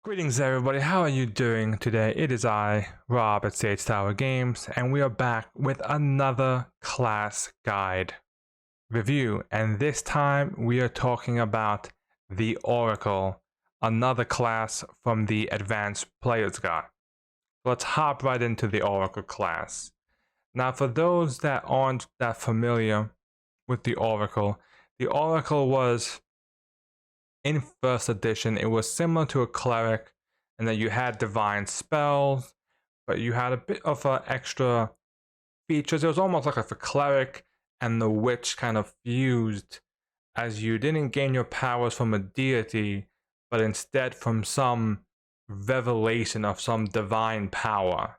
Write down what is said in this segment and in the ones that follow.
Greetings everybody, how are you doing today? It is I, Rob at Sage Tower Games, and we are back with another class guide review. And this time we are talking about the Oracle, another class from the Advanced Player's Guide. Let's hop right into the Oracle class. Now for those that aren't that familiar with the Oracle was in first edition, it was similar to a cleric, and that you had divine spells, but you had a bit of extra features. It was almost like a cleric and the witch kind of fused, as you didn't gain your powers from a deity, but instead from some revelation of some divine power.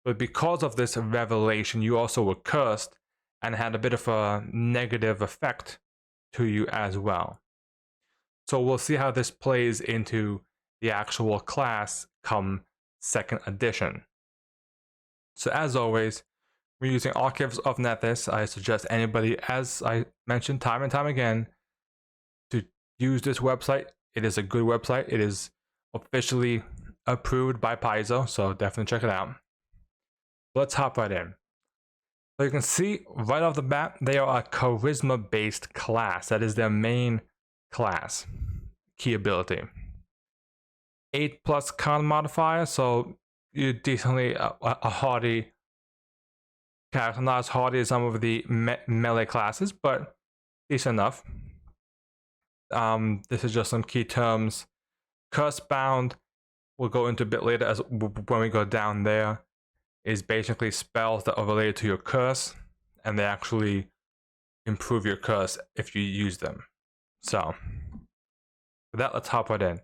But because of this revelation, you also were cursed and had a bit of a negative effect to you as well. So we'll see how this plays into the actual class come 2nd edition. So as always, we're using Archives of Nethys. I suggest anybody, as I mentioned time and time again, to use this website. It is a good website. It is officially approved by Paizo, so definitely check it out. Let's hop right in. So you can see right off the bat, they are a charisma-based class. That is their main class, key ability. 8+ con modifier, so you're decently a hardy character. Not as hardy as some of the melee classes, but decent enough. This is just some key terms. Curse bound, we'll go into a bit later as when we go down there, is basically spells that are related to your curse, and they actually improve your curse if you use them. So with that, let's hop right in.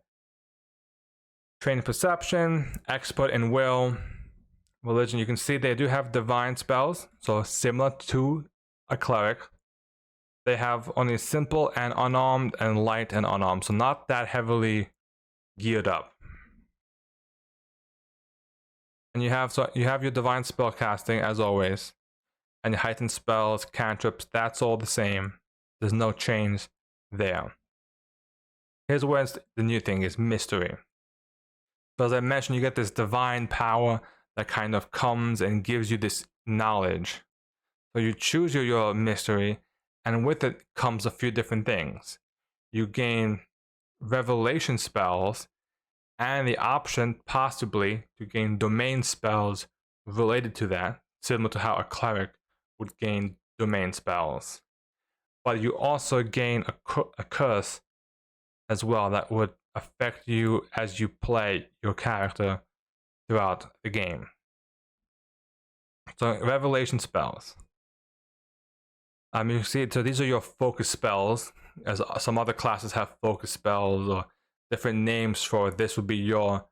Trained perception, expert in will, religion. You can see they do have divine spells, so similar to a cleric. They have only simple and unarmed and light and unarmed, so not that heavily geared up. And you have your divine spell casting as always, and your heightened spells, cantrips. That's all the same. There's no change there. Here's where the new thing is: mystery. So as I mentioned, you get this divine power that kind of comes and gives you this knowledge. So you choose your mystery, and with it comes a few different things. You gain revelation spells and the option possibly to gain domain spells related to that, similar to how a cleric would gain domain spells. But you also gain a curse as well that would affect you as you play your character throughout the game. So revelation spells. You see, so these are your focus spells, as some other classes have focus spells or different names for it. This would be your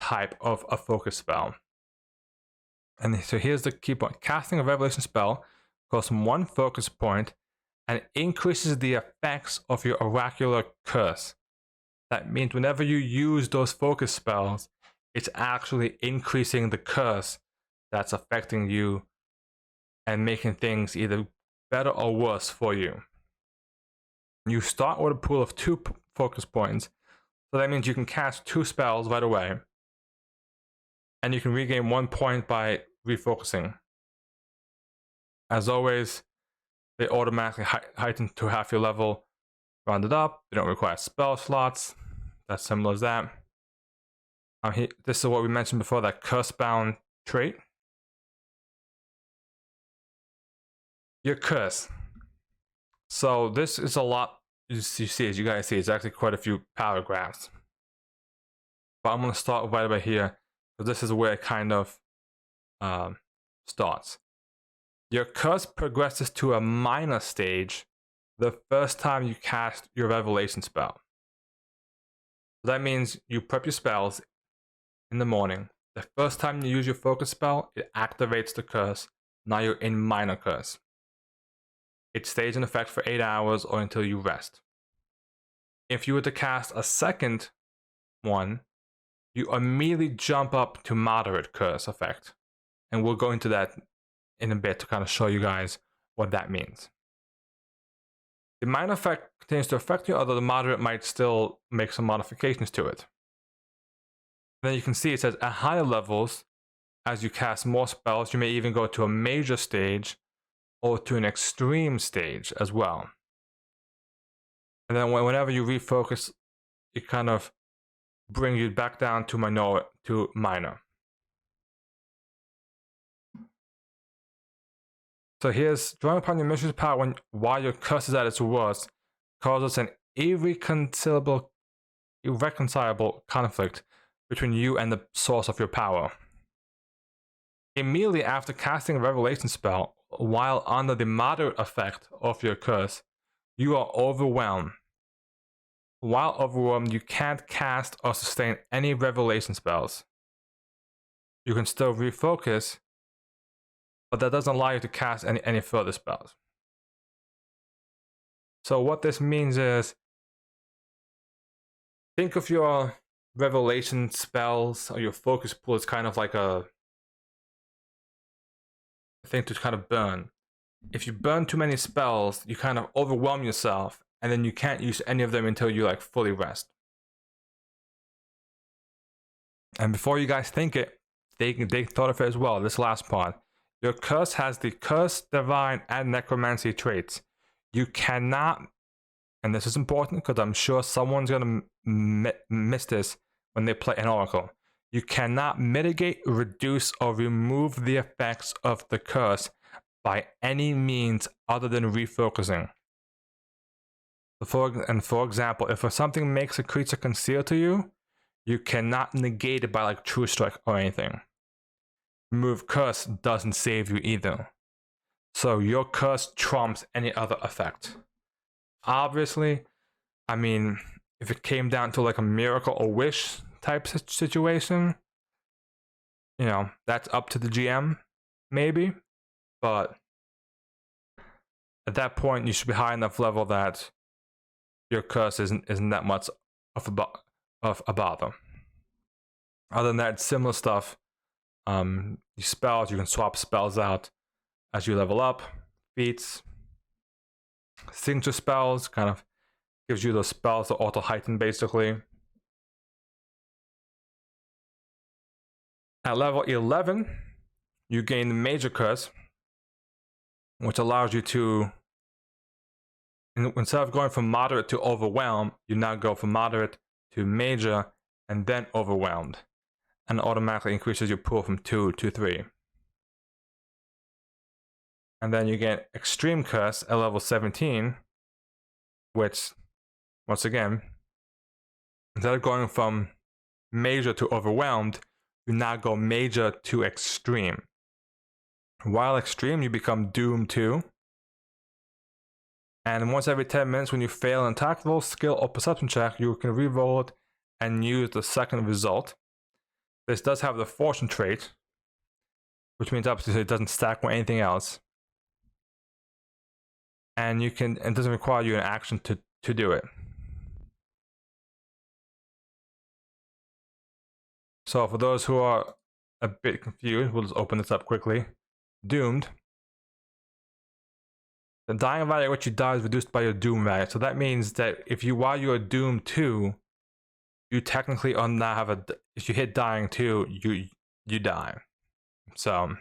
type of a focus spell. And so here's the key point. Casting a revelation spell costs 1 focus point and increases the effects of your oracular curse. That means whenever you use those focus spells, it's actually increasing the curse that's affecting you and making things either better or worse for you. You start with a pool of 2 focus points, so that means you can cast 2 spells right away, and you can regain 1 point by refocusing. As always, they automatically heighten to half your level, rounded up. They don't require spell slots. That's similar as that. This is what we mentioned before, that curse bound trait. Your curse. So this is a lot. You see, as you guys see, it's actually quite a few paragraphs. But I'm going to start right over here, because this is where it kind of starts. Your curse progresses to a minor stage the first time you cast your revelation spell. So that means you prep your spells in the morning. The first time you use your focus spell, it activates the curse. Now you're in minor curse. It stays in effect for 8 hours or until you rest. If you were to cast a second one, you immediately jump up to moderate curse effect. And we'll go into that in a bit to kind of show you guys what that means. The minor effect continues to affect you, although the moderate might still make some modifications to it. Then you can see it says at higher levels, as you cast more spells, you may even go to a major stage or to an extreme stage as well. And then whenever you refocus, it kind of brings you back down to minor. So here's drawing upon your mistress' power while your curse is at its worst causes an irreconcilable conflict between you and the source of your power. Immediately after casting a revelation spell, while under the moderate effect of your curse, you are overwhelmed. While overwhelmed, you can't cast or sustain any revelation spells. You can still refocus, but that doesn't allow you to cast any further spells. So what this means is, think of your revelation spells or your focus pool as kind of like a thing to kind of burn. If you burn too many spells, you kind of overwhelm yourself, and then you can't use any of them until you like fully rest. And before you guys think it, they thought of it as well. This last part, your curse has the curse, divine, and necromancy traits. You cannot, and this is important because I'm sure someone's gonna miss this when they play an oracle. You cannot mitigate, reduce, or remove the effects of the curse by any means other than refocusing. For example, if something makes a creature concealed to you, you cannot negate it by like True Strike or anything. Remove curse doesn't save you either. So your curse trumps any other effect. Obviously, I mean, if it came down to like a miracle or wish type situation, you know, that's up to the GM, maybe. But at that point, you should be high enough level that your curse isn't that much of a bother. Other than that, similar stuff. Your spells, you can swap spells out as you level up. Feats, signature spells, kind of gives you those spells that auto heighten basically. At level 11, you gain the Major Curse, which allows you to, instead of going from moderate to overwhelmed, you now go from moderate to major and then overwhelmed, and automatically increases your pool from 2 to 3. And then you get Extreme Curse at level 17, which, once again, instead of going from major to overwhelmed, you now go major to extreme. While extreme, you become Doom 2. And once every 10 minutes, when you fail an attack roll, skill, or perception check, you can re-roll it and use the second result. This does have the Fortune trait, which means obviously it doesn't stack with anything else. And it doesn't require you an action to do it. So for those who are a bit confused, we'll just open this up quickly. Doomed. The dying value at which you die is reduced by your doom value. So that means that while you are doomed 2, you technically now have if you hit dying 2, you die. So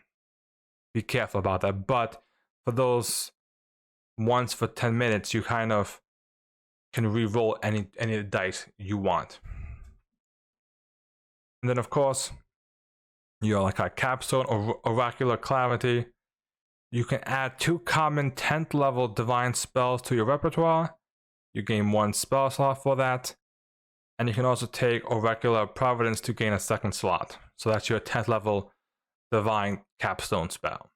be careful about that. But for those once for 10 minutes, you kind of can re-roll any of the dice you want. And then of course, you're like a capstone or oracular clarity. You can add 2 common 10th level divine spells to your repertoire. You gain 1 spell slot for that. And you can also take oracular providence to gain a 2nd slot. So that's your 10th level divine capstone spell.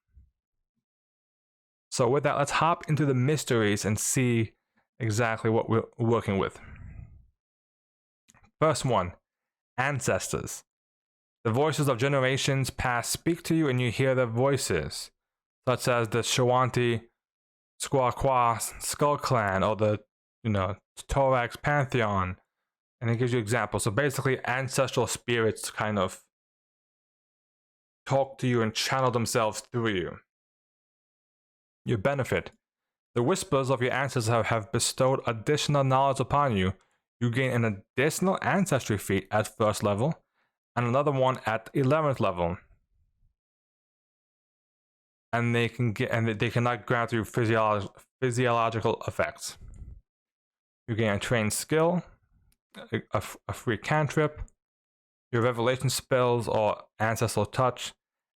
So with that, let's hop into the mysteries and see exactly what we're working with. First one, ancestors. The voices of generations past speak to you and you hear their voices, such as the Shawanti Squaqua Skull Clan or the Torax Pantheon. And it gives you examples. So basically ancestral spirits kind of talk to you and channel themselves through you. Your benefit. The whispers of your ancestors have bestowed additional knowledge upon you. You gain an additional ancestry feat at 1st level, and another one at 11th level. And they cannot grant you physiological effects. You gain a trained skill, a free cantrip, your revelation spells are ancestral touch,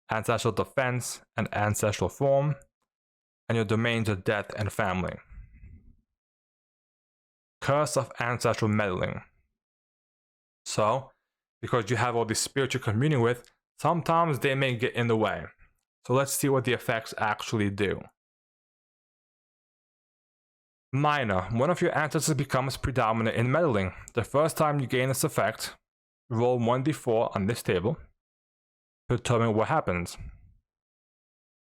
ancestral defense, and ancestral form, and your domains are death and family. Curse of ancestral meddling. So, because you have all these spirits you're communing with, sometimes they may get in the way. So let's see what the effects actually do. Minor. One of your ancestors becomes predominant in meddling. The first time you gain this effect, roll 1d4 on this table to determine what happens.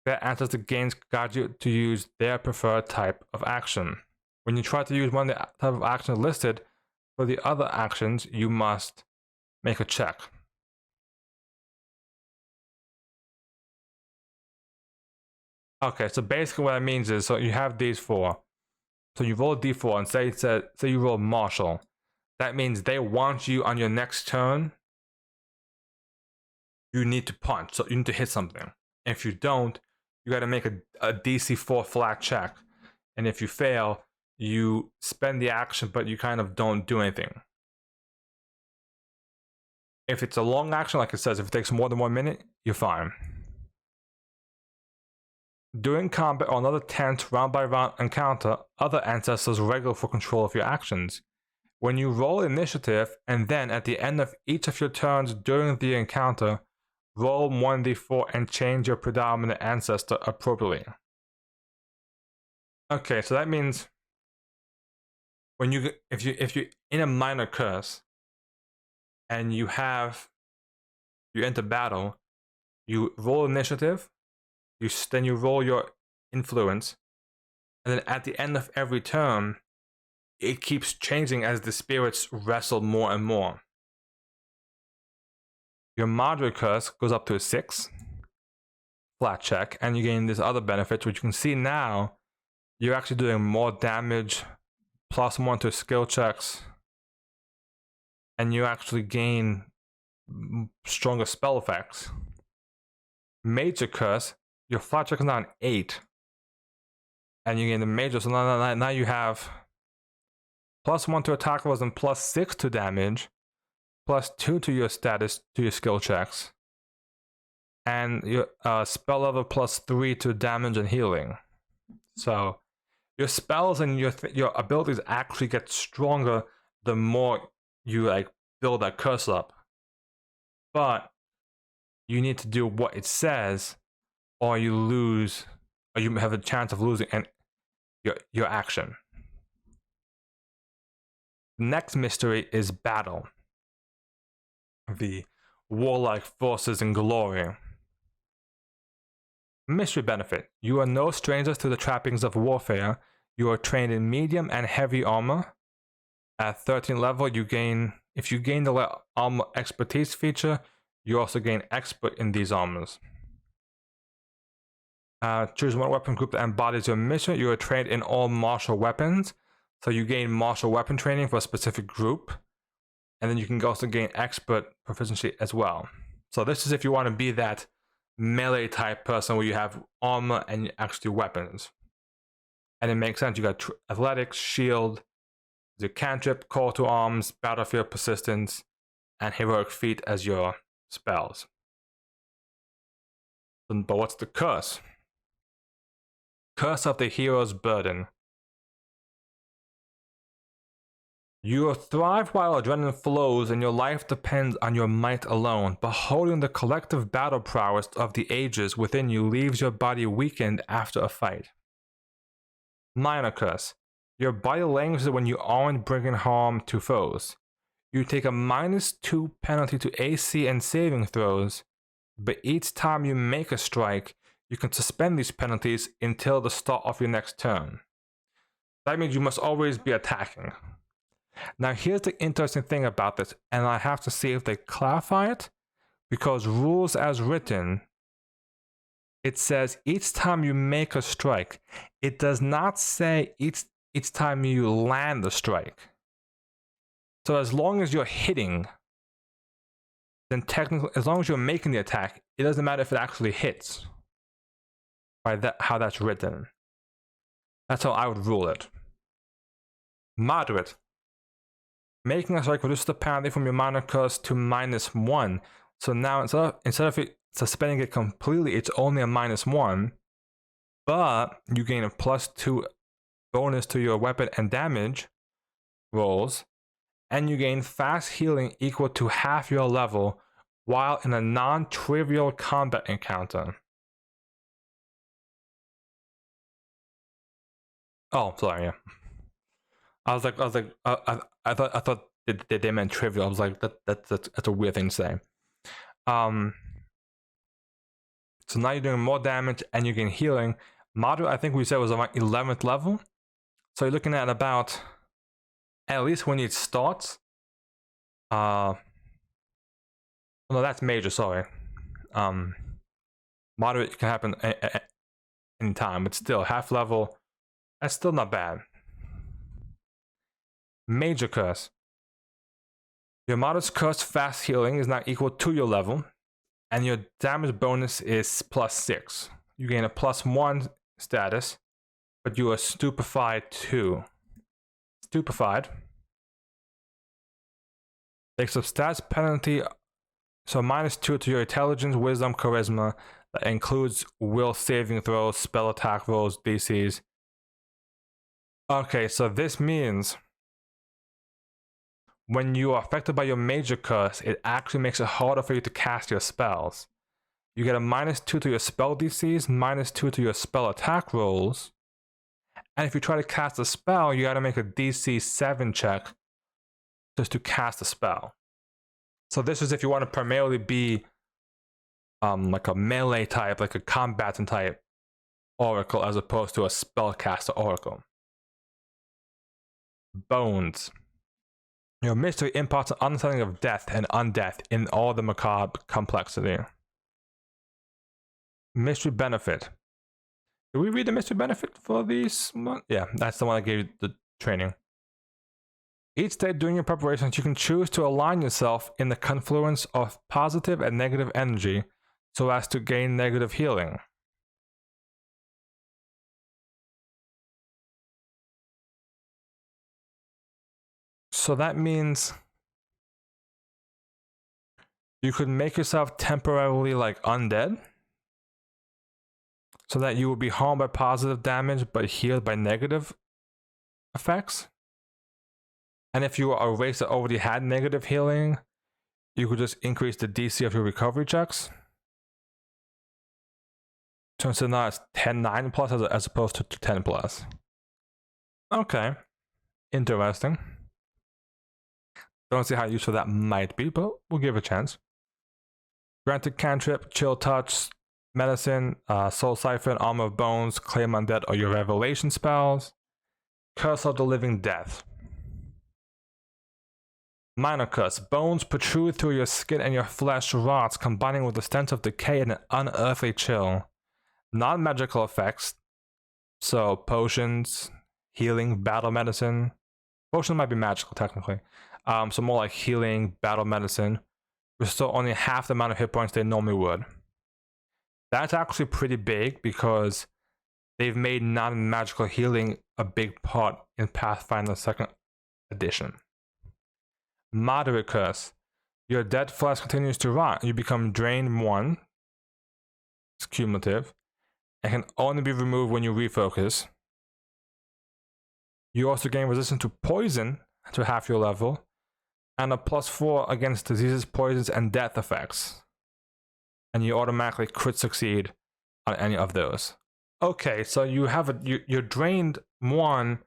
That ancestor gains guide you to use their preferred type of action. When you try to use one of the type of actions listed, for the other actions, you must make a check. Okay, so basically what that means is, so you have these four. So you roll a d4 and say you roll martial. That means they want you on your next turn. You need to punch, so you need to hit something. And if you don't, you got to make a DC 4 flat check. And if you fail, you spend the action, but you kind of don't do anything. If it's a long action, like it says, if it takes more than 1 minute, you're fine. During combat or another tense round-by-round encounter, other ancestors wrangle for control of your actions. When you roll initiative, and then at the end of each of your turns during the encounter, roll 1d4 and change your predominant ancestor appropriately. Okay, so that means when if you're in a minor curse and you enter battle, you roll initiative, then you roll your influence, and then at the end of every turn, it keeps changing as the spirits wrestle more and more. Your moderate curse goes up to a 6, flat check, and you gain this other benefit, which you can see now. You're actually doing more damage, +1 to skill checks, and you actually gain stronger spell effects. Major curse, your flat check is now an 8, and you gain the major, so now you have +1 to attack rolls and +6 to damage, +2 to your status, to your skill checks, and your spell level +3 to damage and healing. So your spells and your abilities actually get stronger the more you build that curse up. But you need to do what it says, or you lose, or you have a chance of losing your action. The next mystery is battle. The warlike forces and glory. Mystery benefit. You are no strangers to the trappings of warfare. You are trained in medium and heavy armor. At 13th level, if you gain the armor expertise feature, you also gain expert in these armors. Choose one weapon group that embodies your mission. You are trained in all martial weapons. So you gain martial weapon training for a specific group. And then you can also gain expert proficiency as well. So this is if you want to be that melee type person where you have armor and actually weapons. And it makes sense. You got athletics, shield, your cantrip, call to arms, battlefield persistence, and heroic feat as your spells. But what's the curse? Curse of the hero's burden. You thrive while adrenaline flows and your life depends on your might alone, but holding the collective battle prowess of the ages within you leaves your body weakened after a fight. Minor curse. Your body languishes when you aren't bringing harm to foes. You take a -2 penalty to AC and saving throws, but each time you make a strike, you can suspend these penalties until the start of your next turn. That means you must always be attacking. Now here's the interesting thing about this, and I have to see if they clarify it, because rules as written, it says each time you make a strike. It does not say each time you land the strike. So as long as you're hitting, then technically, as long as you're making the attack, it doesn't matter if it actually hits. By how that's written. That's how I would rule it. Moderate. Making a strike reduces the penalty from your minor curse to -1. So now instead of it suspending it completely, it's only a -1. But you gain a +2 bonus to your weapon and damage rolls, and you gain fast healing equal to half your level while in a non-trivial combat encounter. Oh, sorry. Yeah. I thought they meant trivial. I was like, that's a weird thing to say. So now you're doing more damage and you gain healing. Moderate, I think we said was around 11th level. So you're looking at about, at least when it starts. No, that's major. Sorry. Moderate can happen any time, but still half level. That's still not bad. Major curse. Your modest curse fast healing is now equal to your level, and your damage bonus is +6. You gain a +1 status, but you are stupefied too. Stupefied takes a stats penalty, so -2 to your intelligence, wisdom, charisma. That includes will saving throws, spell attack rolls, DCs. Okay, so this means when you are affected by your major curse, it actually makes it harder for you to cast your spells. You get a -2 to your spell DCs, -2 to your spell attack rolls, and if you try to cast a spell, you gotta make a DC 7 check just to cast a spell. So this is if you want to primarily be like a melee type, like a combatant type oracle, as opposed to a spellcaster oracle. Bones. Your mystery imparts an understanding of death and undeath in all the macabre complexity. Mystery benefit. Did we read the mystery benefit for these? Yeah, that's the one I gave you the training. Each day during your preparations, you can choose to align yourself in the confluence of positive and negative energy so as to gain negative healing. So that means you could make yourself temporarily like undead, so that you will be harmed by positive damage but healed by negative effects. And if you are a race that already had negative healing, you could just increase the DC of your recovery checks. So now it's 10-9 plus as opposed to 10 plus. Okay, interesting. Don't see how useful that might be, but we'll give it a chance. Granted cantrip, chill touch, medicine, soul siphon, armor of bones, claim undead, or your revelation spells. Curse of the living death. Minor curse. Bones protrude through your skin and your flesh rots, combining with the stench of decay and an unearthly chill. Non-magical effects. So potions, healing, battle medicine. Potion might be magical technically. So more like healing, battle medicine. Restore only half the amount of hit points they normally would. That's actually pretty big because they've made non-magical healing a big part in Pathfinder 2nd edition. Moderate curse. Your dead flesh continues to rot. You become drained 1. It's cumulative. It can only be removed when you refocus. You also gain resistance to poison to half your level, and a +4 against diseases, poisons, and death effects. And you automatically crit succeed on any of those. Okay, so you're drained 1,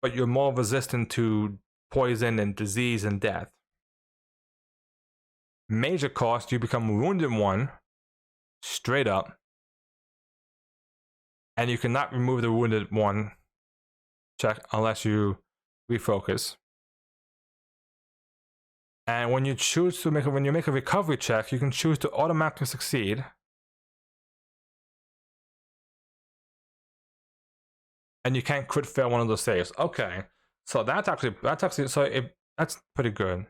but you're more resistant to poison and disease and death. Major cost, you become wounded 1, straight up, and you cannot remove the wounded 1 check unless you refocus. And when you choose to when you make a recovery check, you can choose to automatically succeed. And you can't crit fail one of those saves. Okay, so that's pretty good.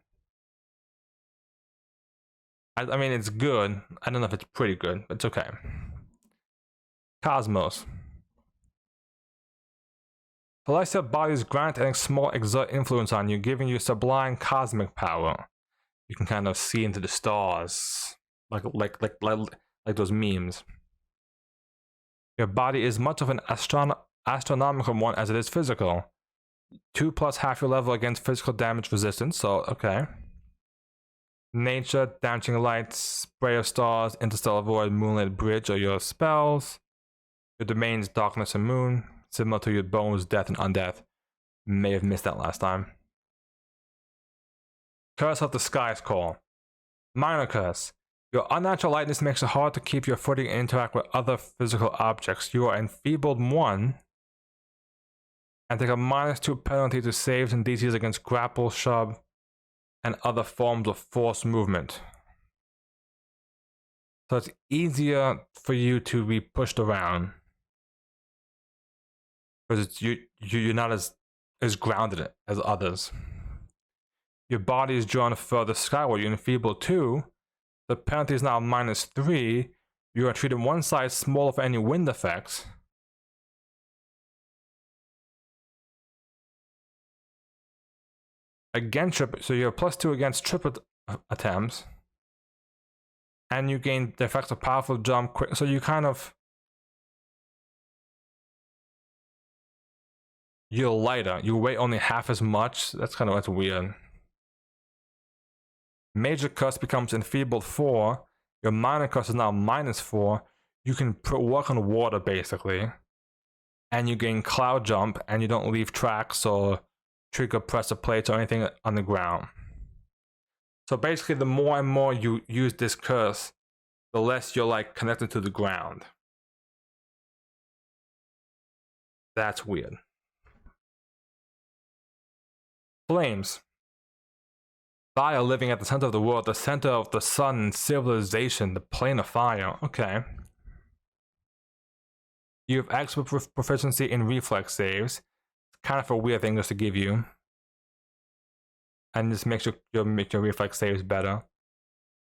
I mean, it's good. I don't know if it's pretty good, but it's okay. Cosmos. Celestial bodies grant a small exert influence on you, giving you sublime cosmic power. You can kind of see into the stars, like those memes. Your body is much of an astronomical one as it is physical. 2 plus half your level against physical damage resistance, so okay. Nature, damaging lights, spray of stars, interstellar void, moonlit bridge are your spells. Your domains, darkness and moon, similar to your bones, death and undeath. May have missed that last time. Curse of the Sky's Call. Minor curse. Your unnatural lightness makes it hard to keep your footing and interact with other physical objects. You are enfeebled 1 and take a -2 penalty to saves and DCs against grapple, shove, and other forms of force movement. So it's easier for you to be pushed around because you're not as grounded as others. Your body is drawn further skyward. You're enfeebled 2. The penalty is now -3. You are treated 1 size smaller for any wind effects. Against trip, so you're +2 against triple attempts, and you gain the effects of powerful jump, quick. So you kind of you're lighter. You weigh only half as much. That's weird. Major curse becomes enfeebled 4. Your minor curse is now -4. You can work on water basically, and you gain cloud jump, and you don't leave tracks or trigger pressure plates or anything on the ground. So basically, the more and more you use this curse, the less you're like connected to the ground. That's weird. Flames. Fire living at the center of the world, the center of the sun and civilization, the plane of fire. Okay. You have expert proficiency in reflex saves. It's kind of a weird thing just to give you. And this makes your reflex saves better.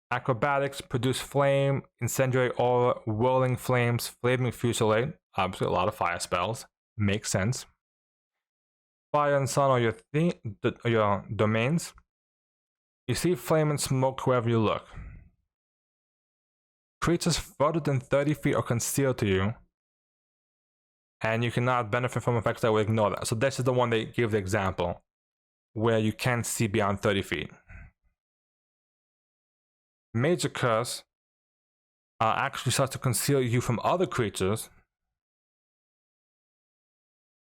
Acrobatics, produce flame, incendiary aura, whirling flames, flaming fusillade. Obviously a lot of fire spells. Makes sense. Fire and sun are your domains. You see flame and smoke wherever you look. Creatures further than 30 feet are concealed to you, and you cannot benefit from effects that will ignore that. So this is the one they give the example, where you can't see beyond 30 feet. Major curse actually starts to conceal you from other creatures,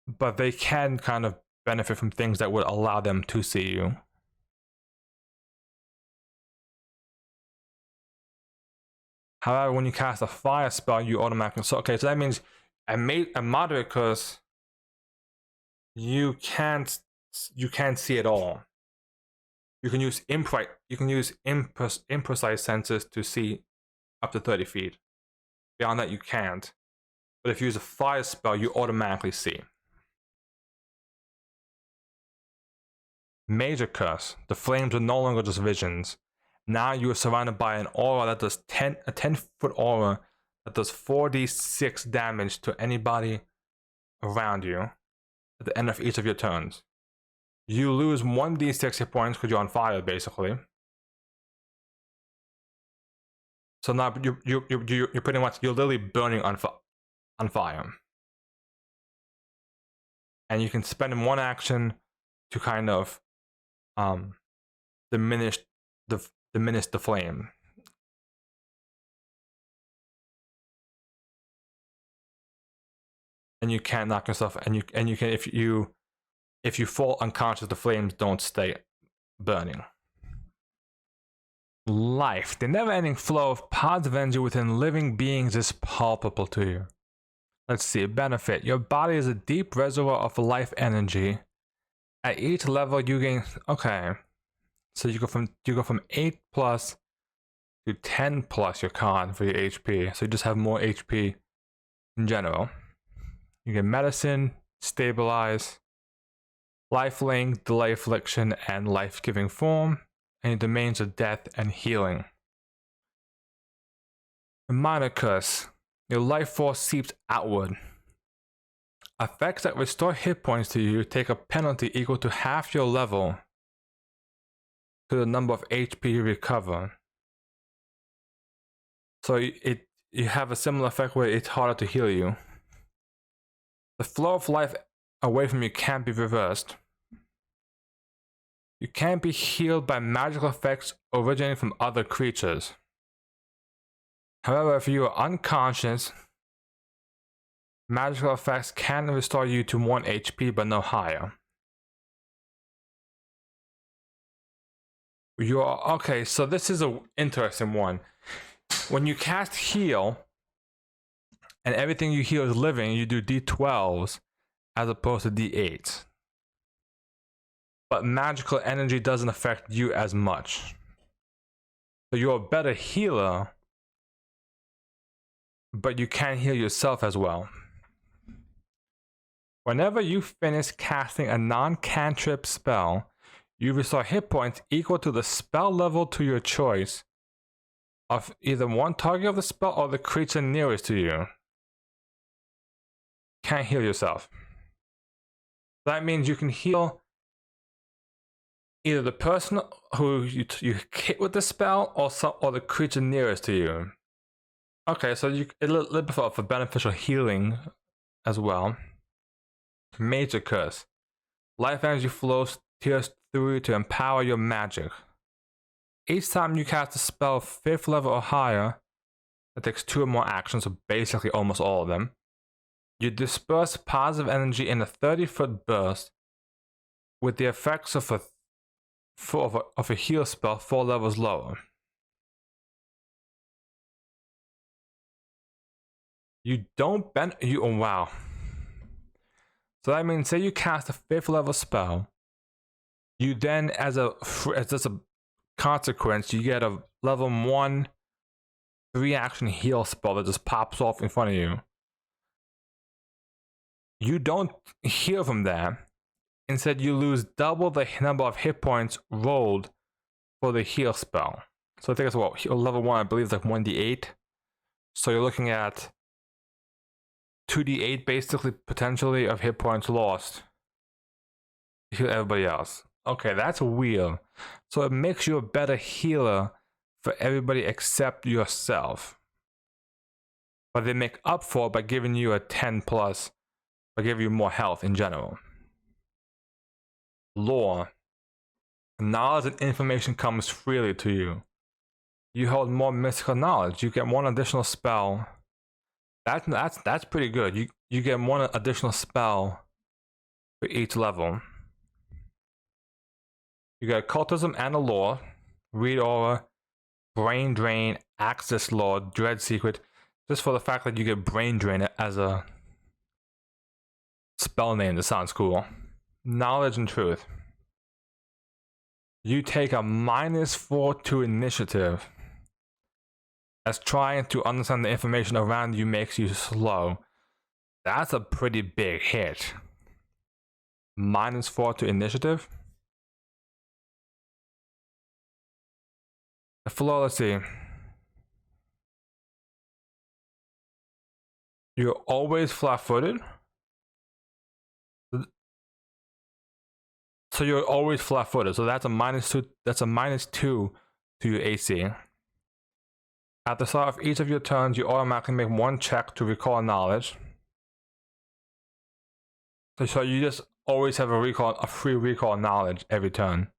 but they can kind of benefit from things that would allow them to see you. However, when you cast a fire spell, you automatically. So that means a moderate curse, you can't see at all. You can use imprecise senses to see up to 30 feet. Beyond that, you can't. But if you use a fire spell, you automatically see. Major curse. The flames are no longer just visions. Now you are surrounded by an aura that does a 10-foot aura that does 4d6 damage to anybody around you at the end of each of your turns. You lose 1d6 hit points because you're on fire, basically. So now you're pretty much, you're literally burning on fire. And you can spend in one action to kind of diminish the flame. And you can't knock yourself, and you can, if you fall unconscious, the flames don't stay burning. Life. The never-ending flow of positive energy within living beings is palpable to you. Let's see. Benefit. Your body is a deep reservoir of life energy. At each level you gain, okay, so you go from 8 plus to 10 plus your con for your HP, so you just have more HP in general. You get medicine, stabilize, lifelink, delay affliction, and life-giving form, and your domains are death and healing. Minor curse. Your life force seeps outward. Effects that restore hit points to you take a penalty equal to half your level to the number of HP you recover. So you have a similar effect where it's harder to heal you. The flow of life away from you can't be reversed. You can't be healed by magical effects originating from other creatures. However, if you are unconscious, magical effects can restore you to 1 HP but no higher. Okay, so this is an interesting one. When you cast heal, and everything you heal is living, you do D12s as opposed to D8s. But magical energy doesn't affect you as much. So you're a better healer, but you can heal yourself as well. Whenever you finish casting a non-cantrip spell, you restore hit points equal to the spell level to your choice of either one target of the spell or the creature nearest to you. Can't heal yourself. That means you can heal either the person who you hit with the spell or the creature nearest to you. Okay, so a little bit of a beneficial healing as well. Major curse. Life energy flows tears through you to empower your magic. Each time you cast a spell 5th level or higher, that takes 2 or more actions, so basically almost all of them, you disperse positive energy in a 30-foot burst with the effects of a heal spell 4 levels lower. You don't oh wow. So that means, say you cast a 5th level spell, you then, as just a consequence, you get a level 1 3-action heal spell that just pops off in front of you. You don't heal from there. Instead, you lose double the number of hit points rolled for the heal spell. So I think it's what, level 1, I believe, is like 1d8. So you're looking at 2d8 basically, potentially, of hit points lost. Heal everybody else. Okay, that's weird. So it makes you a better healer for everybody except yourself. But they make up for it by giving you a 10 plus, by giving you more health in general. Lore. Knowledge and information comes freely to you. You hold more mystical knowledge. You get 1 additional spell. That's pretty good. You get 1 additional spell for each level. You got occultism and a lore, read aura, brain drain, access lore, dread secret. Just for the fact that you get brain drain as a spell name, that sounds cool. Knowledge and truth. You take a -4 to initiative, as trying to understand the information around you makes you slow. That's a pretty big hit. -4 to initiative. The flow, let's see. You're always flat-footed. So you're always flat-footed. So that's a -2. That's a -2 to your AC. At the start of each of your turns, you automatically make 1 check to recall knowledge. So you just always have a free recall knowledge every turn.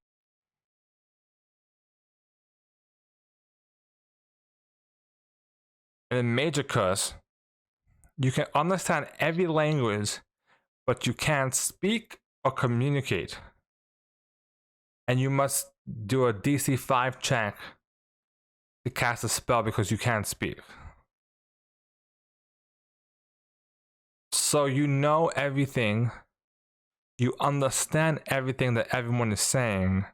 And in Major Curse, you can understand every language, but you can't speak or communicate. And you must do a DC 5 check to cast a spell because you can't speak. So you know everything, you understand everything that everyone is saying,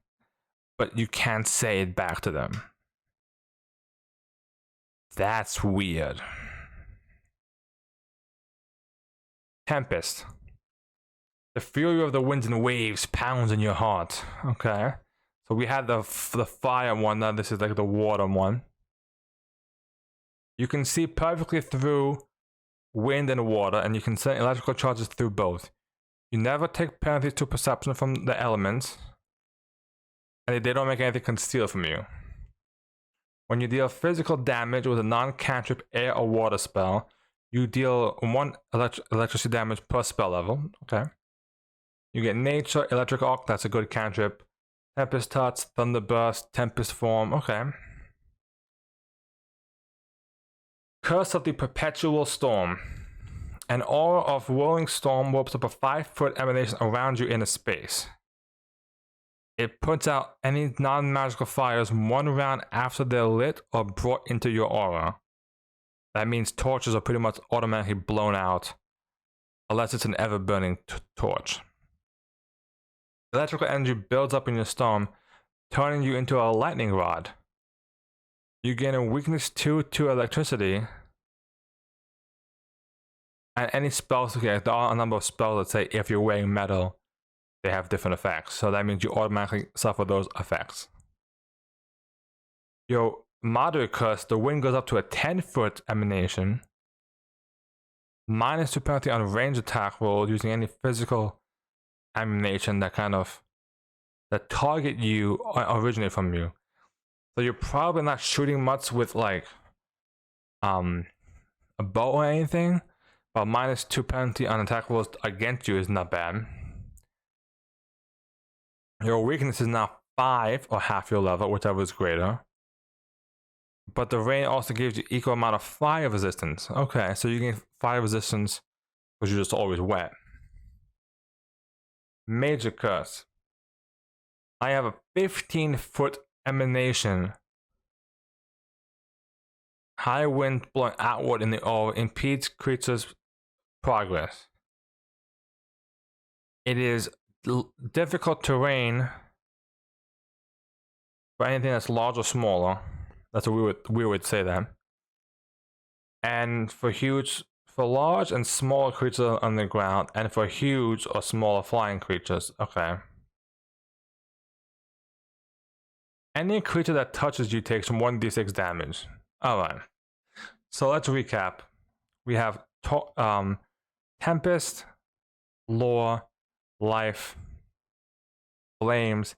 but you can't say it back to them. That's weird. Tempest. The fury of the winds and waves pounds in your heart. Okay. So we had the fire one, now this is like the water one. You can see perfectly through wind and water, and you can send electrical charges through both. You never take penalties to perception from the elements, and they don't make anything conceal from you. When you deal physical damage with a non-cantrip air or water spell, you deal 1 electricity damage per spell level. Okay. You get Nature, Electric Arc, that's a good cantrip. Tempest Touch, Thunderburst, Tempest Form, okay. Curse of the Perpetual Storm. An aura of whirling storm warps up a 5-foot emanation around you in a space. It puts out any non-magical fires 1 round after they're lit or brought into your aura. That means torches are pretty much automatically blown out, unless it's an ever-burning torch. Electrical energy builds up in your storm, turning you into a lightning rod. You gain a weakness 2 to electricity, and any spells, okay, there are a number of spells that say if you're wearing metal, they have different effects. So that means you automatically suffer those effects. Your Moderate Curse, the wind goes up to a 10-foot emanation. -2 penalty on range attack rolls using any physical emanation that target you or originate from you. So you're probably not shooting much with like a bow or anything, but -2 penalty on attack rolls against you is not bad. Your weakness is now 5 or half your level, whichever is greater. But the rain also gives you equal amount of fire resistance. Okay, so you gain fire resistance because you're just always wet. Major Curse. I have a 15-foot emanation. High wind blowing outward in the aura impedes creatures' progress. It is difficult terrain for anything that's large or smaller. That's what we would say that. And for large and small creatures on the ground, and for huge or smaller flying creatures. Okay. Any creature that touches you takes 1d6 damage. Alright. So let's recap. We have Tempest, Lore, Life, Flames,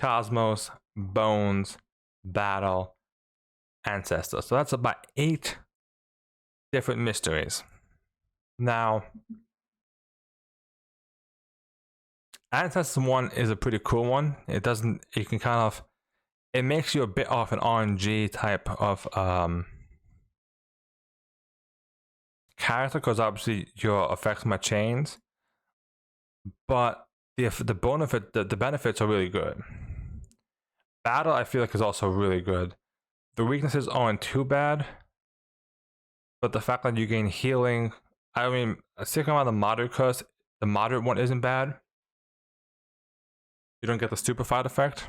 Cosmos, Bones, Battle, Ancestor. So that's about 8 different mysteries. Now, Ancestor 1 is a pretty cool one. It makes you a bit of an RNG type of character, because obviously your effects might change. But the benefits are really good. Battle, I feel like, is also really good. The weaknesses aren't too bad, but the fact that you gain healing, I mean, sticking around the Moderate Curse, the moderate one isn't bad. You don't get the stupefied effect.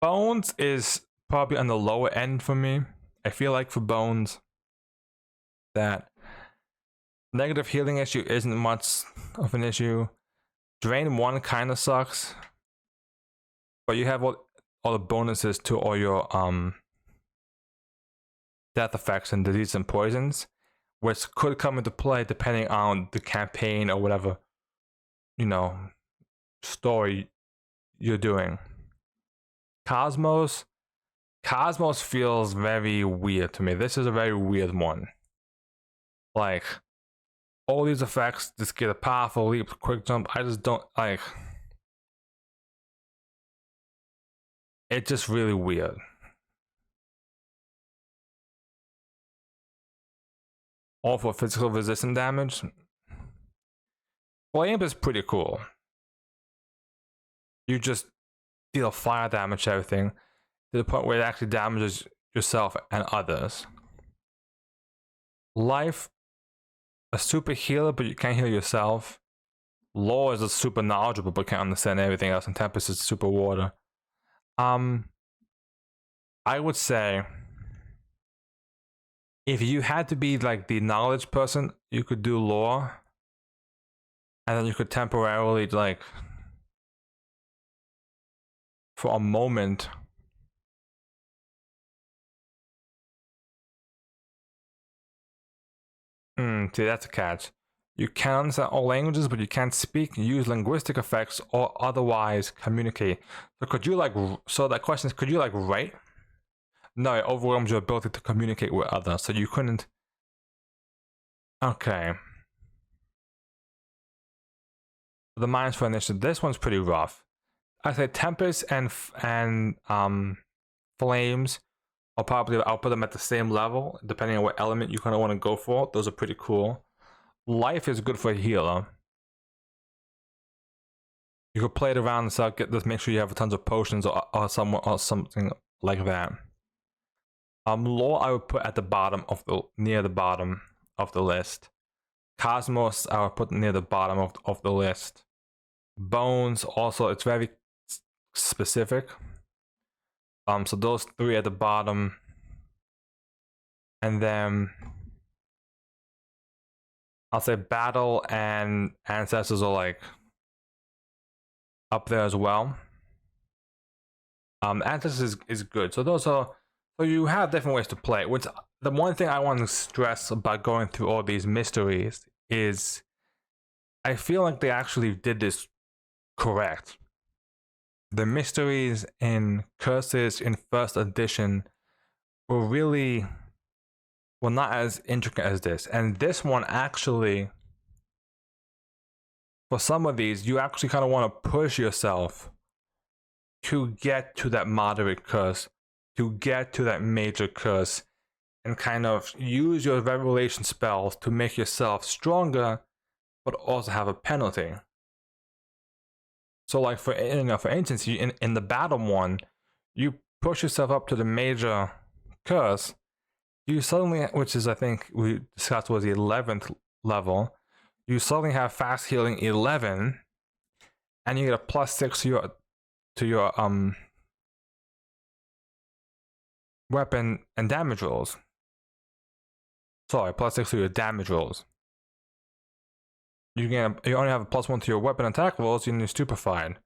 Bones is probably on the lower end for me. I feel like for Bones, that negative healing issue isn't much of an issue. Drain 1 kind of sucks, but you have all the bonuses to all your death effects and disease and poisons, which could come into play depending on the campaign or whatever, story you're doing. Cosmos feels very weird to me. This is a very weird one. Like, all these effects just get a powerful leap, quick jump. I just don't like. It's just really weird. All for physical resistant damage. Flame is pretty cool. You just deal fire damage to everything, to the point where it actually damages yourself and others. Life, a super healer, but you can't heal yourself. Lore is a super knowledgeable, but can't understand everything else. And Tempest is super water. I would say, if you had to be like the knowledge person, you could do Lore, and then you could temporarily, like, for a moment, can, see, that's a catch. You can understand all languages, but you can't speak, use linguistic effects, or otherwise communicate. So could you so that question is, could you write? No, it overwhelms your ability to communicate with others, so you couldn't. Okay. The minus for initiative, this one's pretty rough. I say Tempest and Flames, I'll put them at the same level, depending on what element you kind of want to go for. Those are pretty cool. Life is good for a healer. You could play it around and start just make sure you have tons of potions or something like that. Lore I would put at the bottom of near the bottom of the list. Cosmos I would put near the bottom of the list. Bones also, it's very specific. So those three at the bottom, and then I'll say Battle and Ancestors are like up there as well. Ancestors is good. So those are, so you have different ways to play it. Which the one thing I want to stress about going through all these mysteries is I feel like they actually did this correct. The mysteries in Curses in first edition were not as intricate as this. And this one actually, for some of these, you actually kind of want to push yourself to get to that moderate curse, to get to that major curse, and kind of use your revelation spells to make yourself stronger, but also have a penalty. So like for instance, in the battle one, you push yourself up to the major curse, you suddenly, which is I think we discussed was the 11th level, you suddenly have fast healing 11, and you get a +6 to your weapon and damage rolls. Sorry, +6 to your damage rolls. You only have a +1 to your weapon attack rolls, and you're stupefied.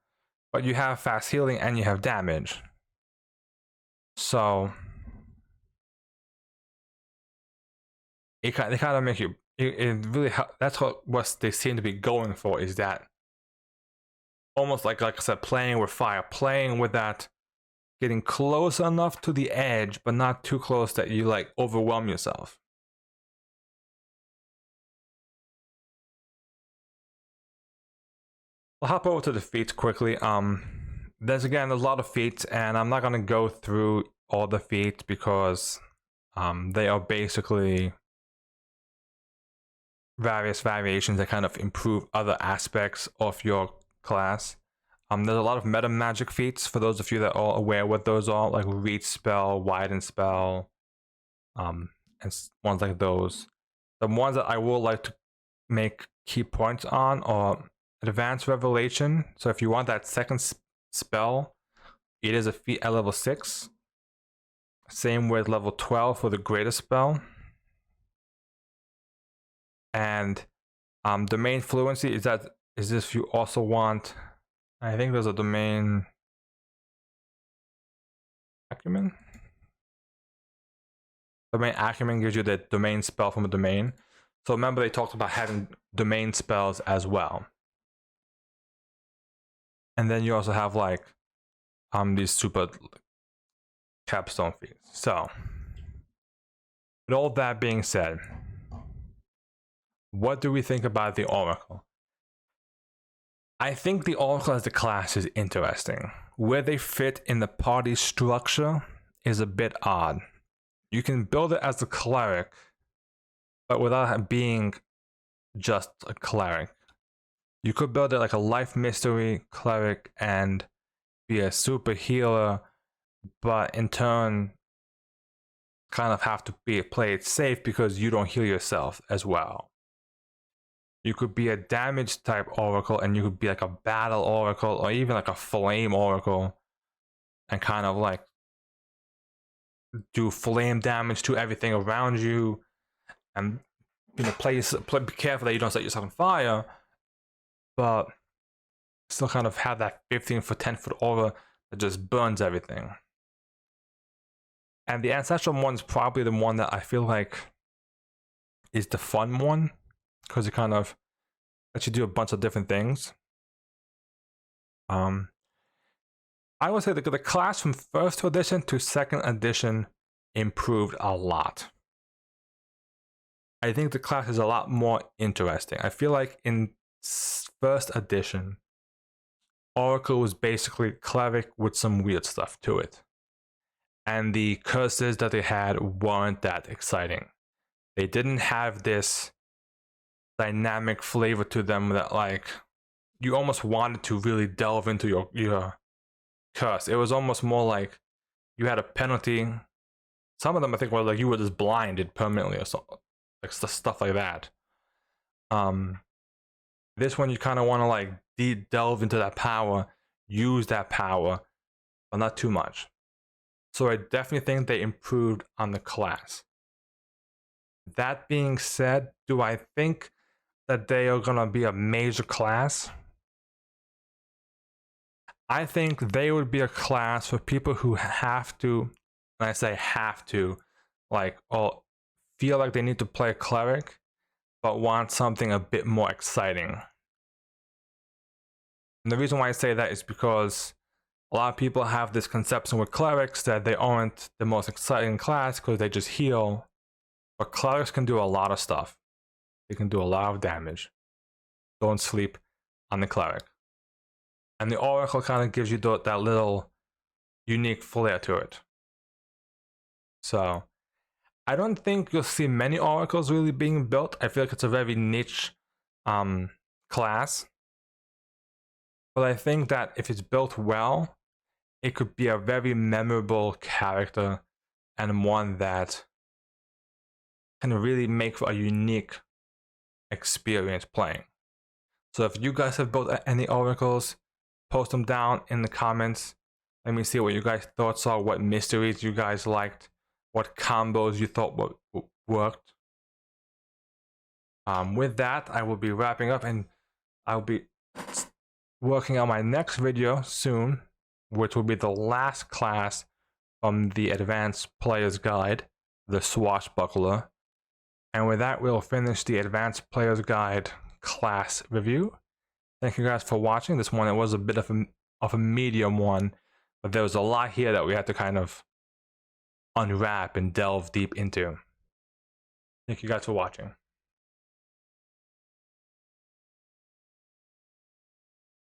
But you have fast healing and you have damage. So they kind of make you. It really, that's what they seem to be going for, is that almost like I said, playing with fire, playing with that, getting close enough to the edge, but not too close that you overwhelm yourself. I'll hop over to the feats quickly. There's a lot of feats, and I'm not gonna go through all the feats because they are basically various variations that kind of improve other aspects of your class. There's a lot of meta magic feats for those of you that are aware what those are, like Reach Spell, Widen Spell, and ones like those. The ones that I will like to make key points on are Advanced Revelation. So if you want that second spell, it is a feat at level 6. Same with level 12 for the greatest spell. And Domain Fluency is this if you also want, I think there's a Domain Acumen. Domain Acumen gives you the domain spell from a domain. So remember they talked about having domain spells as well. And then you also have these super capstone feats. So with all that being said, what do we think about the Oracle? I think the Oracle as a class is interesting. Where they fit in the party structure is a bit odd. You can build it as a cleric, but without being just a cleric. You could build it like a life mystery cleric and be a super healer, but in turn kind of have to play it safe because you don't heal yourself as well. You could be a damage type oracle, and you could be like a battle oracle, or even like a flame oracle, and kind of do flame damage to everything around you, and be careful that you don't set yourself on fire, but still kind of have that 15-foot, 10-foot aura that just burns everything. And the Ancestral one is probably the one that I feel like is the fun one, because it kind of lets you do a bunch of different things. I would say the class from first edition to second edition improved a lot. I think the class is a lot more interesting. I feel like in first edition, Oracle was basically cleric with some weird stuff to it. And the curses that they had weren't that exciting. They didn't have this dynamic flavor to them that, like, you almost wanted to really delve into your curse. It was almost more like you had a penalty. Some of them, I think, were like you were just blinded permanently or something, like stuff like that. This one you kind of want to like delve into that power, use that power, but not too much. So I definitely think they improved on the class. That being said, do I think that they are gonna be a major class? I think they would be a class for people who have to, and I say have to, like, or feel like they need to play a cleric, but want something a bit more exciting. And the reason why I say that is because a lot of people have this conception with clerics that they aren't the most exciting class because they just heal. But clerics can do a lot of stuff. They can do a lot of damage. Don't sleep on the cleric. And the Oracle kind of gives you that little unique flair to it. So I don't think you'll see many Oracles really being built. I feel like it's a very niche class. But I think that if it's built well, it could be a very memorable character and one that can really make for a unique experience playing. So if you guys have built any Oracles, post them down in the comments. Let me see what you guys' thoughts are, what mysteries you guys liked, what combos you thought worked. With that, I will be wrapping up, and I'll be working on my next video soon, which will be the last class from the Advanced Player's Guide, the Swashbuckler. And with that, we'll finish the Advanced Player's Guide class review. Thank you guys for watching. This one, it was a bit of a medium one, but there was a lot here that we had to kind of unwrap and delve deep into. Thank you guys for watching.